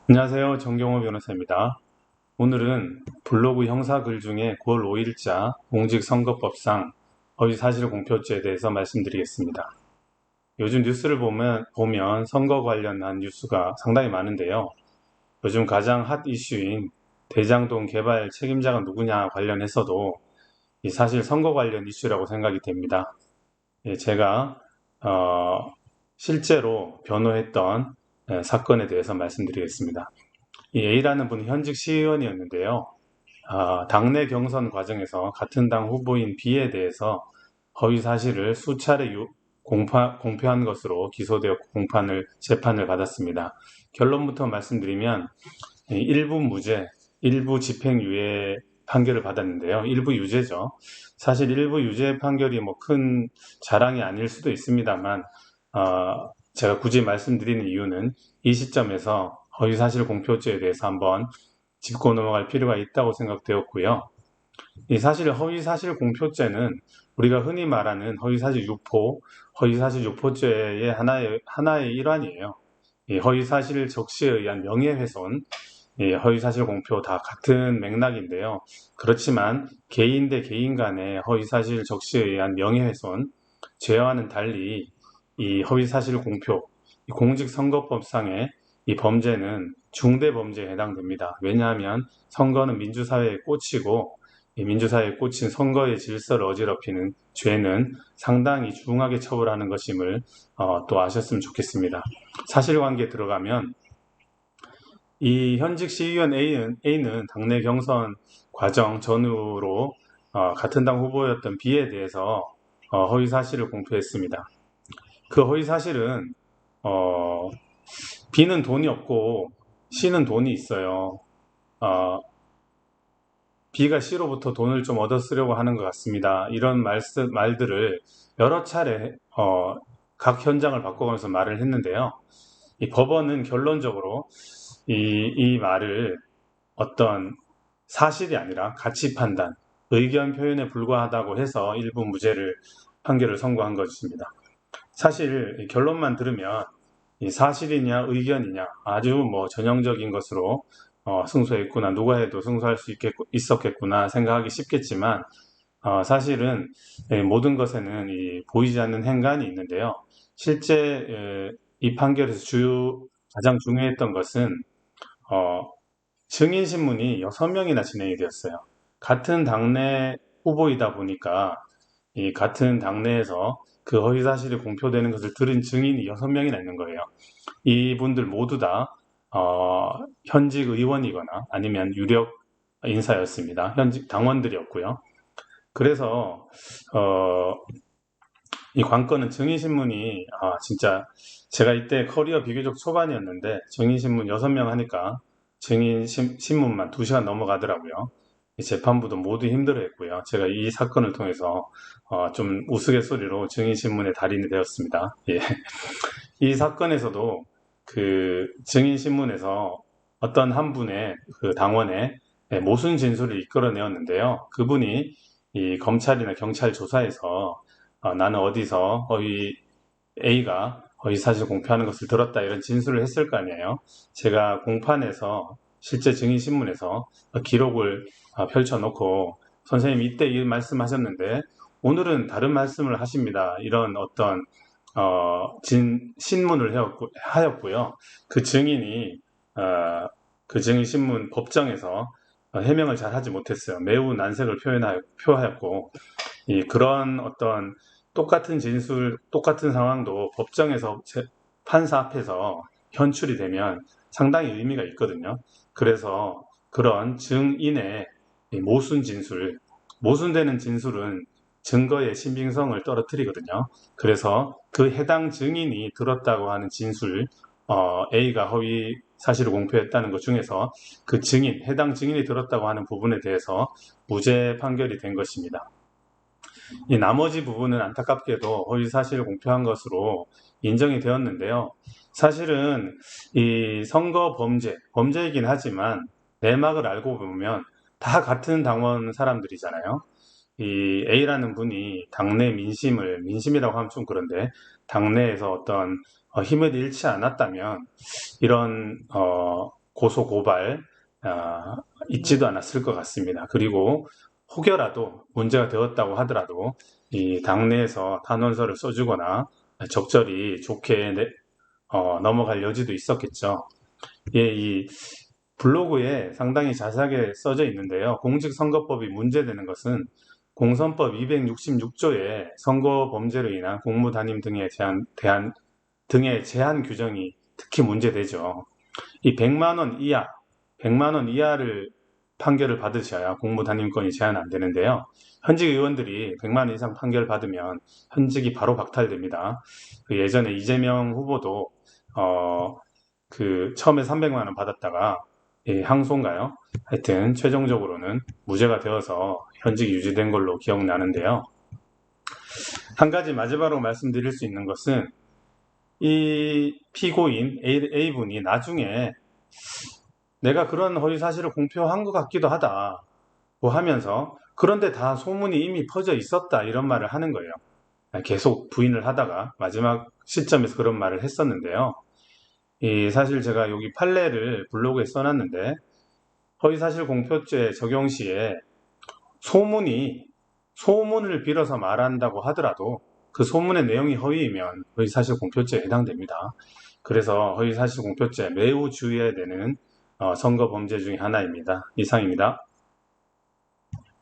안녕하세요. 정경호 변호사입니다. 오늘은 블로그 형사글 중에 9월 5일자 공직선거법상 허위사실공표죄에 대해서 말씀드리겠습니다. 요즘 뉴스를 보면 선거 관련한 뉴스가 상당히 많은데요. 요즘 가장 핫 이슈인 대장동 개발 책임자가 누구냐 관련해서도 사실 선거 관련 이슈라고 생각이 됩니다. 제가 실제로 변호했던 사건에 대해서 말씀드리겠습니다. 이 A라는 분은 현직 시의원이었는데요. 당내 경선 과정에서 같은 당 후보인 B에 대해서 허위 사실을 수차례 공표한 것으로 기소되었고 재판을 받았습니다. 결론부터 말씀드리면 일부 무죄, 일부 집행유예 판결을 받았는데요. 일부 유죄죠. 사실 일부 유죄 판결이 뭐 큰 자랑이 아닐 수도 있습니다만 제가 굳이 말씀드리는 이유는 이 시점에서 허위사실 공표죄에 대해서 한번 짚고 넘어갈 필요가 있다고 생각되었고요. 이 사실 허위사실 공표죄는 우리가 흔히 말하는 허위사실 유포죄의 하나의 일환이에요. 이 허위사실 적시에 의한 명예훼손, 이 허위사실 공표 다 같은 맥락인데요. 그렇지만 개인 대 개인 간의 허위사실 적시에 의한 명예훼손, 죄와는 달리 이 허위사실 공표, 이 공직선거법상의 이 범죄는 중대범죄에 해당됩니다. 왜냐하면 선거는 민주사회의 꽃이고 이 민주사회에 꽂힌 선거의 질서를 어지럽히는 죄는 상당히 중하게 처벌하는 것임을 또 아셨으면 좋겠습니다. 사실관계에 들어가면 이 현직 시의원 A는 당내 경선 과정 전후로 같은 당 후보였던 B에 대해서 허위 사실을 공표했습니다. 그 허위 사실은 B는 돈이 없고 C는 돈이 있어요. 어, B가 C로부터 돈을 좀 얻어 쓰려고 하는 것 같습니다. 이런 말들을 여러 차례 각 현장을 바꿔가면서 말을 했는데요. 이 법원은 결론적으로 이 말을 어떤 사실이 아니라 가치 판단, 의견 표현에 불과하다고 해서 일부 무죄를 판결을 선고한 것입니다. 사실 결론만 들으면 이 사실이냐 의견이냐 아주 뭐 전형적인 것으로 승소했구나, 누가 해도 승소할 수 있었겠구나 생각하기 쉽겠지만 사실은 모든 것에는 이 보이지 않는 행간이 있는데요. 실제 이 판결에서 가장 중요했던 것은 어, 증인신문이 6명이나 진행이 되었어요. 같은 당내 후보이다 보니까 이 같은 당내에서 그 허위사실이 공표되는 것을 들은 증인이 6명이나 있는 거예요. 이분들 모두 다 현직 의원이거나 아니면 유력 인사였습니다. 현직 당원들이었고요. 그래서 어, 이 관건은 증인신문이 진짜 제가 이때 커리어 비교적 초반이었는데 증인신문 6명 하니까 증인신문만 2시간 넘어가더라고요. 이 재판부도 모두 힘들어했고요. 제가 이 사건을 통해서 좀 우스갯소리로 증인신문의 달인이 되었습니다. 예. 이 사건에서도 그 증인신문에서 어떤 한 분의 그 당원의 모순 진술을 이끌어내었는데요. 그분이 이 검찰이나 경찰 조사에서 나는 어디서 A가 허위 사실 공표하는 것을 들었다 이런 진술을 했을 거 아니에요. 제가 공판에서 실제 증인신문에서 기록을 펼쳐놓고 선생님 이때 이 말씀하셨는데 오늘은 다른 말씀을 하십니다. 이런 어떤 신문을 하였고요. 그 증인이 그 증인신문 법정에서 해명을 잘 하지 못했어요. 매우 난색을 표하였고 그런 어떤 똑같은 진술, 똑같은 상황도 법정에서 판사 앞에서 현출이 되면 상당히 의미가 있거든요. 그래서 그런 증인의 모순 진술, 모순되는 진술은 증거의 신빙성을 떨어뜨리거든요. 그래서 그 해당 증인이 들었다고 하는 진술, A가 허위 사실을 공표했다는 것 중에서 해당 증인이 들었다고 하는 부분에 대해서 무죄 판결이 된 것입니다. 이 나머지 부분은 안타깝게도 허위 사실을 공표한 것으로 인정이 되었는데요. 사실은 이 선거 범죄이긴 하지만 내막을 알고 보면 다 같은 당원 사람들이잖아요. 이 A라는 분이 당내 민심이라고 하면 좀 그런데 당내에서 어떤 힘을 잃지 않았다면 이런 고소 고발 있지도 않았을 것 같습니다. 그리고 혹여라도 문제가 되었다고 하더라도 이 당내에서 탄원서를 써주거나 적절히 좋게 넘어갈 여지도 있었겠죠. 예, 이 블로그에 상당히 자세하게 써져 있는데요. 공직선거법이 문제되는 것은 공선법 266조의 선거 범죄로 인한 공무단임 등의 제한 규정이 특히 문제되죠. 이 100만 원 이하, 100만 원 이하를 판결을 받으셔야 공무단임권이 제한 안 되는데요. 현직 의원들이 100만 원 이상 판결 받으면 현직이 바로 박탈됩니다. 그 예전에 이재명 후보도 처음에 300만 원 받았다가 항소인가요? 하여튼 최종적으로는 무죄가 되어서 현직이 유지된 걸로 기억나는데요. 한 가지 마지막으로 말씀드릴 수 있는 것은 이 피고인 A분이 나중에 내가 그런 허위 사실을 공표한 것 같기도 하다고 하면서 그런데 다 소문이 이미 퍼져 있었다 이런 말을 하는 거예요. 계속 부인을 하다가 마지막 시점에서 그런 말을 했었는데요. 사실 제가 여기 판례를 블로그에 써놨는데 허위사실 공표죄 적용 시에 소문을 빌어서 말한다고 하더라도 그 소문의 내용이 허위이면 허위사실 공표죄에 해당됩니다. 그래서 허위사실 공표죄 매우 주의해야 되는 선거 범죄 중에 하나입니다. 이상입니다.